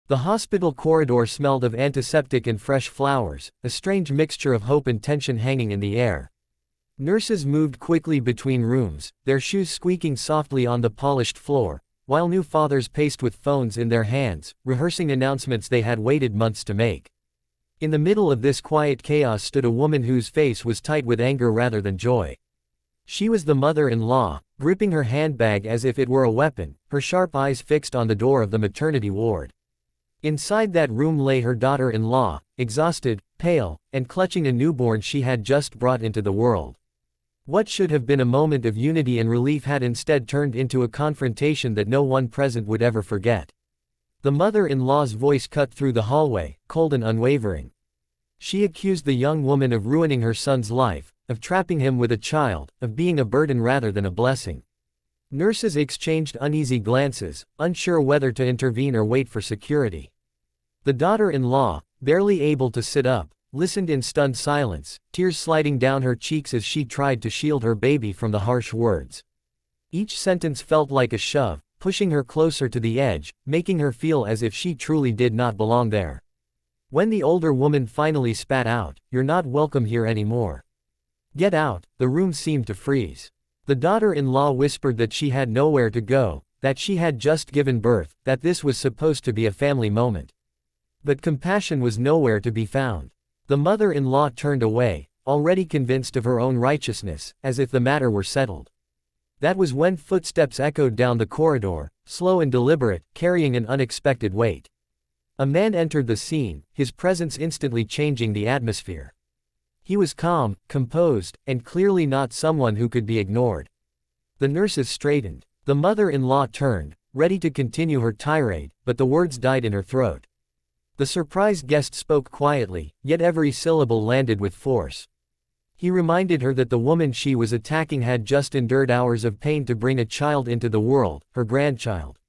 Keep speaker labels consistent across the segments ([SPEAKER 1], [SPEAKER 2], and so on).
[SPEAKER 1] The hospital corridor smelled of antiseptic and fresh flowers, a strange mixture of hope and tension hanging in the air. Nurses moved quickly between rooms, their shoes squeaking softly on the polished floor, while new fathers paced with phones in their hands, rehearsing announcements they had waited months to make. In the middle of this quiet chaos stood a woman whose face was tight with anger rather than joy. She was the mother-in-law, gripping her handbag as if it were a weapon, her sharp eyes fixed on the door of the maternity ward. Inside that room lay her daughter-in-law, exhausted, pale, and clutching a newborn she had just brought into the world. What should have been a moment of unity and relief had instead turned into a confrontation that no one present would ever forget. The mother-in-law's voice cut through the hallway, cold and unwavering. She accused the young woman of ruining her son's life, of trapping him with a child, of being a burden rather than a blessing. Nurses exchanged uneasy glances, unsure whether to intervene or wait for security. The daughter-in-law, barely able to sit up, listened in stunned silence, tears sliding down her cheeks as she tried to shield her baby from the harsh words. Each sentence felt like a shove, pushing her closer to the edge, making her feel as if she truly did not belong there. When the older woman finally spat out, "You're not welcome here anymore. Get out," the room seemed to freeze. The daughter-in-law whispered that she had nowhere to go, that she had just given birth, that this was supposed to be a family moment. But compassion was nowhere to be found. The mother-in-law turned away, already convinced of her own righteousness, as if the matter were settled. That was when footsteps echoed down the corridor, slow and deliberate, carrying an unexpected weight. A man entered the scene, his presence instantly changing the atmosphere. He was calm, composed, and clearly not someone who could be ignored. The nurses straightened. The mother-in-law turned, ready to continue her tirade, but the words died in her throat. The surprised guest spoke quietly, yet every syllable landed with force. He reminded her that the woman she was attacking had just endured hours of pain to bring a child into the world, her grandchild.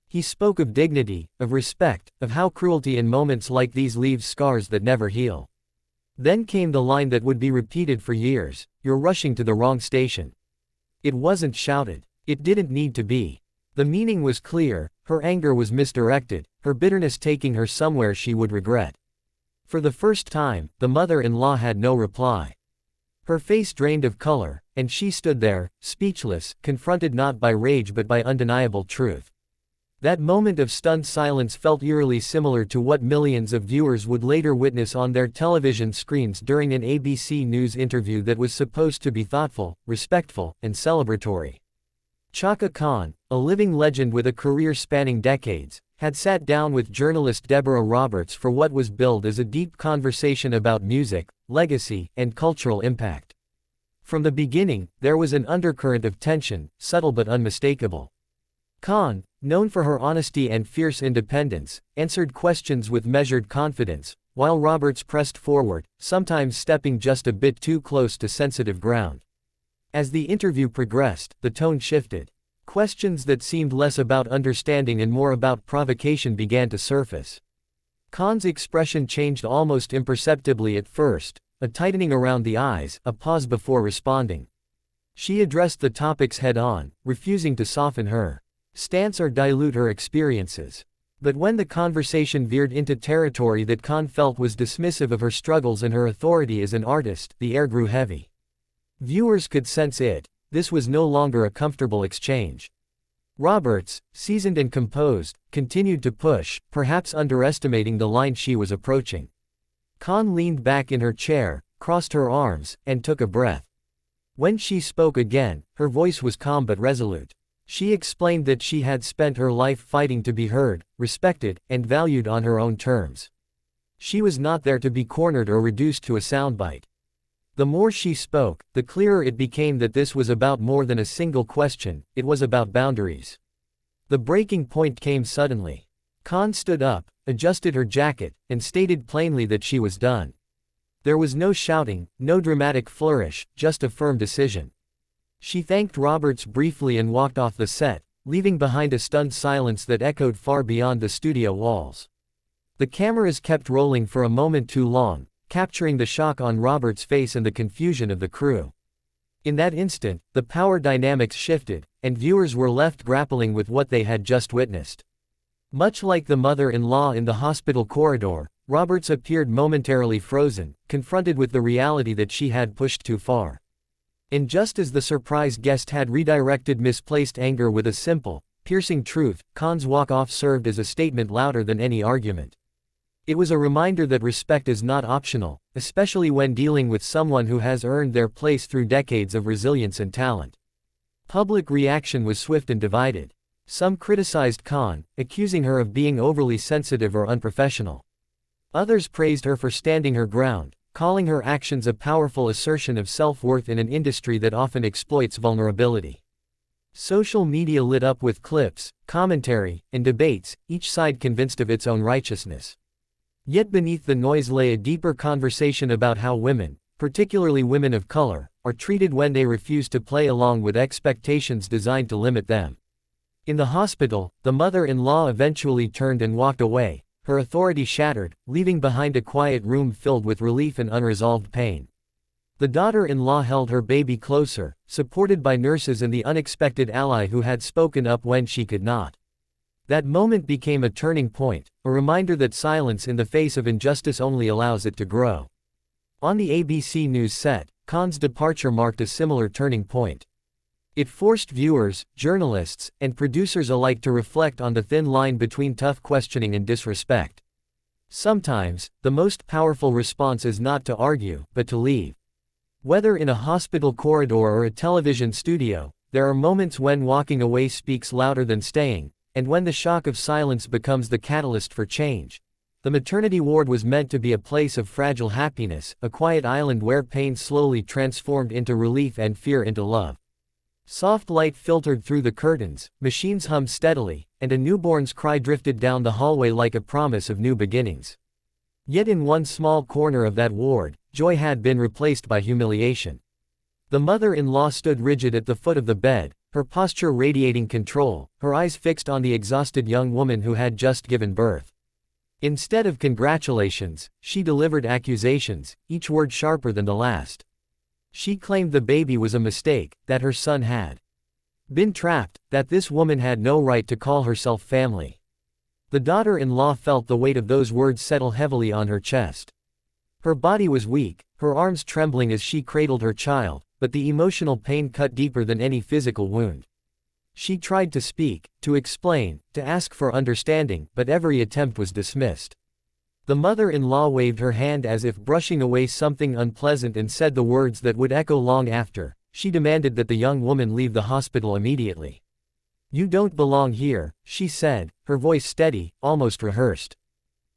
[SPEAKER 1] He spoke of dignity, of respect, of how cruelty in moments like these leaves scars that never heal. Then came the line that would be repeated for years: "You're rushing to the wrong station." It wasn't shouted. It didn't need to be. The meaning was clear, her anger was misdirected, her bitterness taking her somewhere she would regret. For the first time, the mother-in-law had no reply. Her face drained of color, and she stood there, speechless, confronted not by rage but by undeniable truth. That moment of stunned silence felt eerily similar to what millions of viewers would later witness on their television screens during an ABC News interview that was supposed to be thoughtful, respectful, and celebratory. Chaka Khan, a living legend with a career spanning decades, had sat down with journalist Deborah Roberts for what was billed as a deep conversation about music, legacy, and cultural impact. From the beginning, there was an undercurrent of tension, subtle but unmistakable. Khan, known for her honesty and fierce independence, answered questions with measured confidence, while Roberts pressed forward, sometimes stepping just a bit too close to sensitive ground. As the interview progressed, the tone shifted. Questions that seemed less about understanding and more about provocation began to surface. Khan's expression changed almost imperceptibly at first, a tightening around the eyes, a pause before responding. She addressed the topics head-on, refusing to soften her stance or dilute her experiences. But when the conversation veered into territory that Khan felt was dismissive of her struggles and her authority as an artist, the air grew heavy. Viewers could sense it. This was no longer a comfortable exchange. Roberts, seasoned and composed, continued to push, perhaps underestimating the line she was approaching. Khan leaned back in her chair, crossed her arms, and took a breath. When she spoke again, her voice was calm but resolute. She explained that she had spent her life fighting to be heard, respected, and valued on her own terms. She was not there to be cornered or reduced to a soundbite. The more she spoke, the clearer it became that this was about more than a single question, it was about boundaries. The breaking point came suddenly. Khan stood up, adjusted her jacket, and stated plainly that she was done. There was no shouting, no dramatic flourish, just a firm decision. She thanked Roberts briefly and walked off the set, leaving behind a stunned silence that echoed far beyond the studio walls. The cameras kept rolling for a moment too long, capturing the shock on Roberts' face and the confusion of the crew. In that instant, the power dynamics shifted, and viewers were left grappling with what they had just witnessed. Much like the mother-in-law in the hospital corridor, Roberts appeared momentarily frozen, confronted with the reality that she had pushed too far. And just as the surprised guest had redirected misplaced anger with a simple, piercing truth, Khan's walk-off served as a statement louder than any argument. It was a reminder that respect is not optional, especially when dealing with someone who has earned their place through decades of resilience and talent. Public reaction was swift and divided. Some criticized Khan, accusing her of being overly sensitive or unprofessional. Others praised her for standing her ground, calling her actions a powerful assertion of self-worth in an industry that often exploits vulnerability. Social media lit up with clips, commentary, and debates, each side convinced of its own righteousness. Yet beneath the noise lay a deeper conversation about how women, particularly women of color, are treated when they refuse to play along with expectations designed to limit them. In the hospital, the mother-in-law eventually turned and walked away, her authority shattered, leaving behind a quiet room filled with relief and unresolved pain. The daughter-in-law held her baby closer, supported by nurses and the unexpected ally who had spoken up when she could not. That moment became a turning point, a reminder that silence in the face of injustice only allows it to grow. On the ABC News set, Khan's departure marked a similar turning point. It forced viewers, journalists, and producers alike to reflect on the thin line between tough questioning and disrespect. Sometimes, the most powerful response is not to argue, but to leave. Whether in a hospital corridor or a television studio, there are moments when walking away speaks louder than staying, and when the shock of silence becomes the catalyst for change. The maternity ward was meant to be a place of fragile happiness, a quiet island where pain slowly transformed into relief and fear into love. Soft light filtered through the curtains, machines hummed steadily, and a newborn's cry drifted down the hallway like a promise of new beginnings. Yet in one small corner of that ward, joy had been replaced by humiliation. The mother-in-law stood rigid at the foot of the bed, her posture radiating control, her eyes fixed on the exhausted young woman who had just given birth. Instead of congratulations, she delivered accusations, each word sharper than the last. She claimed the baby was a mistake, that her son had been trapped, that this woman had no right to call herself family. The daughter-in-law felt the weight of those words settle heavily on her chest. Her body was weak, her arms trembling as she cradled her child, but the emotional pain cut deeper than any physical wound. She tried to speak, to explain, to ask for understanding, but every attempt was dismissed. The mother-in-law waved her hand as if brushing away something unpleasant and said the words that would echo long after. She demanded that the young woman leave the hospital immediately. "You don't belong here," she said, her voice steady, almost rehearsed.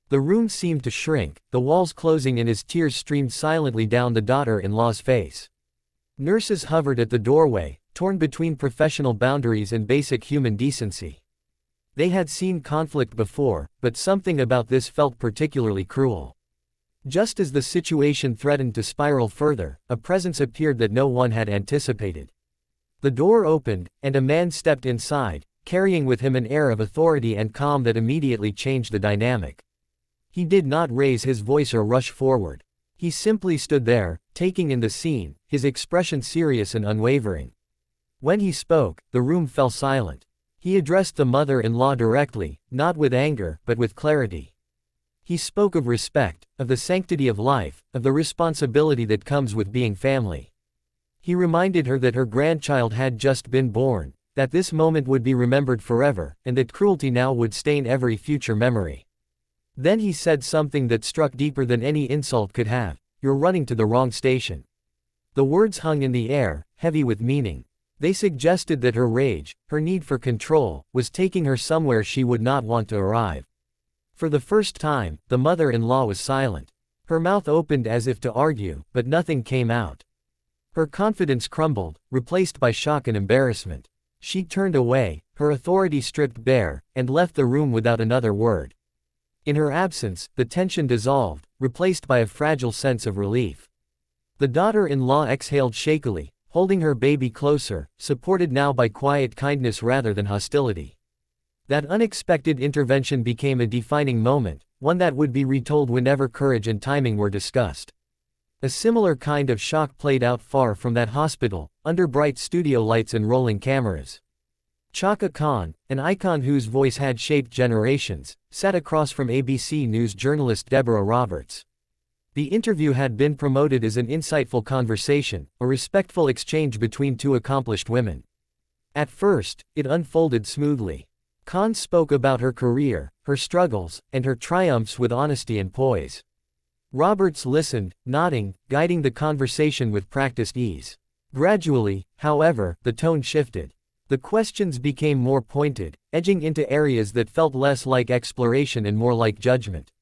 [SPEAKER 1] The room seemed to shrink, the walls closing and as tears streamed silently down the daughter-in-law's face. Nurses hovered at the doorway, torn between professional boundaries and basic human decency. They had seen conflict before, but something about this felt particularly cruel. Just as the situation threatened to spiral further, a presence appeared that no one had anticipated. The door opened, and a man stepped inside, carrying with him an air of authority and calm that immediately changed the dynamic. He did not raise his voice or rush forward. He simply stood there, taking in the scene, his expression serious and unwavering. When he spoke, the room fell silent. He addressed the mother-in-law directly, not with anger, but with clarity. He spoke of respect, of the sanctity of life, of the responsibility that comes with being family. He reminded her that her grandchild had just been born, that this moment would be remembered forever, and that cruelty now would stain every future memory. Then he said something that struck deeper than any insult could have: "You're running to the wrong station." The words hung in the air, heavy with meaning. They suggested that her rage, her need for control, was taking her somewhere she would not want to arrive. For the first time, the mother-in-law was silent. Her mouth opened as if to argue, but nothing came out. Her confidence crumbled, replaced by shock and embarrassment. She turned away, her authority stripped bare, and left the room without another word. In her absence, the tension dissolved, replaced by a fragile sense of relief. The daughter-in-law exhaled shakily, holding her baby closer, supported now by quiet kindness rather than hostility. That unexpected intervention became a defining moment, one that would be retold whenever courage and timing were discussed. A similar kind of shock played out far from that hospital, under bright studio lights and rolling cameras. Chaka Khan, an icon whose voice had shaped generations, sat across from ABC News journalist Deborah Roberts. The interview had been promoted as an insightful conversation, a respectful exchange between two accomplished women. At first, it unfolded smoothly. Khan spoke about her career, her struggles, and her triumphs with honesty and poise. Roberts listened, nodding, guiding the conversation with practiced ease. Gradually, however, the tone shifted. The questions became more pointed, edging into areas that felt less like exploration and more like judgment.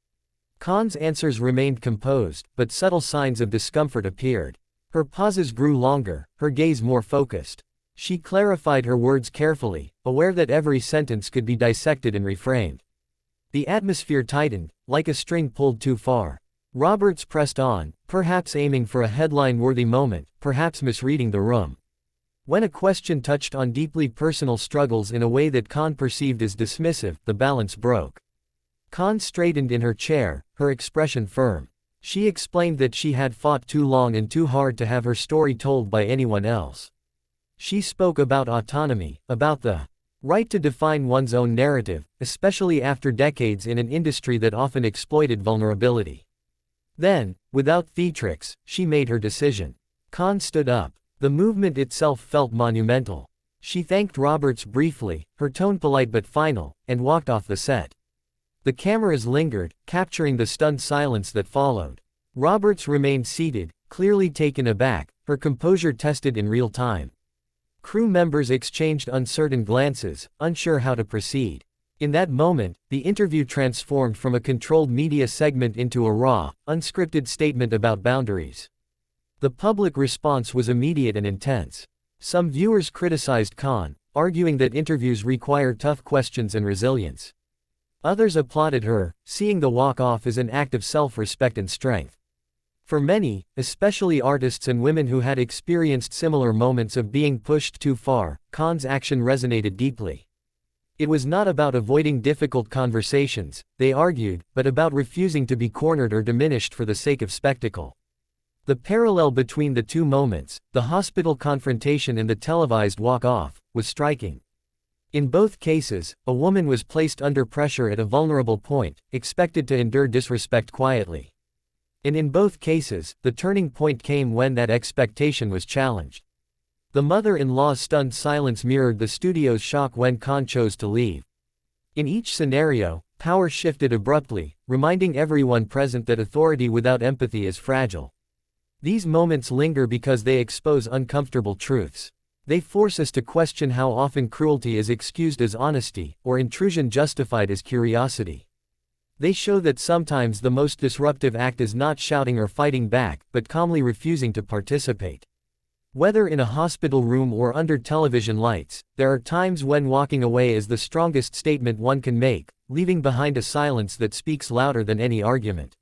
[SPEAKER 1] Khan's answers remained composed, but subtle signs of discomfort appeared. Her pauses grew longer, her gaze more focused. She clarified her words carefully, aware that every sentence could be dissected and reframed. The atmosphere tightened, like a string pulled too far. Roberts pressed on, perhaps aiming for a headline-worthy moment, perhaps misreading the room. When a question touched on deeply personal struggles in a way that Khan perceived as dismissive, the balance broke. Khan straightened in her chair, her expression firm. She explained that she had fought too long and too hard to have her story told by anyone else. She spoke about autonomy, about the right to define one's own narrative, especially after decades in an industry that often exploited vulnerability. Then, without theatrics, she made her decision. Khan stood up. The movement itself felt monumental. She thanked Roberts briefly, her tone polite but final, and walked off the set. The cameras lingered, capturing the stunned silence that followed. Roberts remained seated, clearly taken aback, her composure tested in real time. Crew members exchanged uncertain glances, unsure how to proceed. In that moment, the interview transformed from a controlled media segment into a raw, unscripted statement about boundaries. The public response was immediate and intense. Some viewers criticized Khan, arguing that interviews require tough questions and resilience. Others applauded her, seeing the walk-off as an act of self-respect and strength. For many, especially artists and women who had experienced similar moments of being pushed too far, Khan's action resonated deeply. It was not about avoiding difficult conversations, they argued, but about refusing to be cornered or diminished for the sake of spectacle. The parallel between the two moments, the hospital confrontation and the televised walk-off, was striking. In both cases, a woman was placed under pressure at a vulnerable point, expected to endure disrespect quietly. And in both cases, the turning point came when that expectation was challenged. The mother-in-law's stunned silence mirrored the studio's shock when Khan chose to leave. In each scenario, power shifted abruptly, reminding everyone present that authority without empathy is fragile. These moments linger because they expose uncomfortable truths. They force us to question how often cruelty is excused as honesty, or intrusion justified as curiosity. They show that sometimes the most disruptive act is not shouting or fighting back, but calmly refusing to participate. Whether in a hospital room or under television lights, there are times when walking away is the strongest statement one can make, leaving behind a silence that speaks louder than any argument.